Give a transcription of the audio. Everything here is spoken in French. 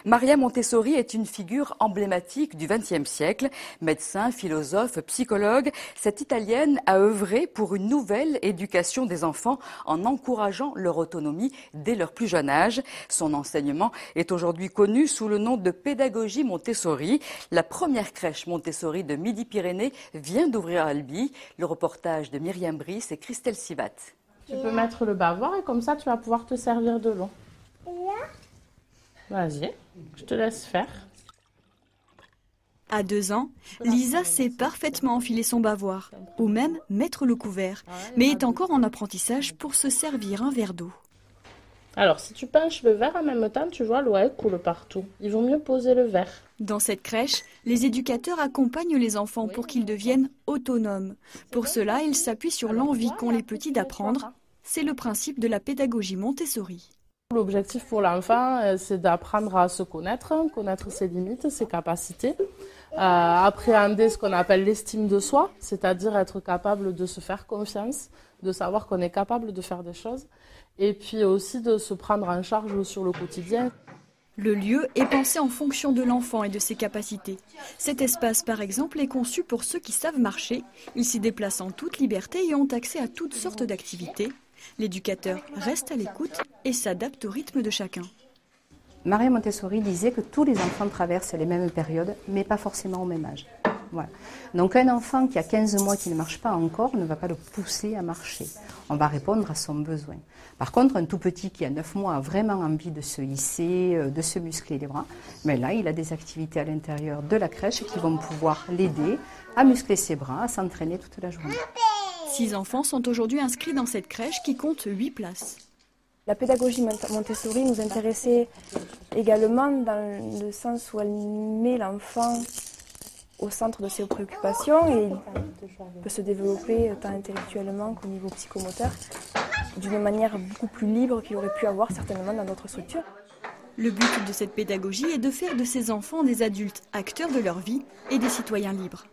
Maria Montessori est une figure emblématique du XXe siècle. Médecin, philosophe, psychologue, cette Italienne a œuvré pour une nouvelle éducation des enfants en encourageant leur autonomie dès leur plus jeune âge. Son enseignement est aujourd'hui connu sous le nom de pédagogie Montessori. La première crèche Montessori de Midi-Pyrénées vient d'ouvrir à Albi. Le reportage de Myriam Brice et Christelle Sivat. Tu peux mettre le bavoir et comme ça tu vas pouvoir te servir de l'eau. Vas-y, je te laisse faire. À 2 ans, Lisa sait parfaitement enfiler son bavoir, ou même mettre le couvert, mais est encore en apprentissage pour se servir un verre d'eau. Alors, si tu penches le verre en même temps, tu vois, l'eau elle coule partout. Il vaut mieux poser le verre. Dans cette crèche, les éducateurs accompagnent les enfants pour qu'ils deviennent autonomes. Pour cela, ils s'appuient sur l'envie qu'ont les petits d'apprendre. C'est le principe de la pédagogie Montessori. L'objectif pour l'enfant, c'est d'apprendre à se connaître ses limites, ses capacités, appréhender ce qu'on appelle l'estime de soi, c'est-à-dire être capable de se faire confiance, de savoir qu'on est capable de faire des choses, et puis aussi de se prendre en charge sur le quotidien. Le lieu est pensé en fonction de l'enfant et de ses capacités. Cet espace, par exemple, est conçu pour ceux qui savent marcher. Ils s'y déplacent en toute liberté et ont accès à toutes sortes d'activités. L'éducateur reste à l'écoute et s'adapte au rythme de chacun. Maria Montessori disait que tous les enfants traversent les mêmes périodes, mais pas forcément au même âge. Voilà. Donc un enfant qui a 15 mois qui ne marche pas encore, ne va pas le pousser à marcher. On va répondre à son besoin. Par contre, un tout petit qui a 9 mois a vraiment envie de se hisser, de se muscler les bras, mais là, il a des activités à l'intérieur de la crèche qui vont pouvoir l'aider à muscler ses bras, à s'entraîner toute la journée. 6 enfants sont aujourd'hui inscrits dans cette crèche qui compte 8 places. La pédagogie Montessori nous intéressait également dans le sens où elle met l'enfant au centre de ses préoccupations et il peut se développer tant intellectuellement qu'au niveau psychomoteur d'une manière beaucoup plus libre qu'il aurait pu avoir certainement dans d'autres structures. Le but de cette pédagogie est de faire de ces enfants des adultes acteurs de leur vie et des citoyens libres.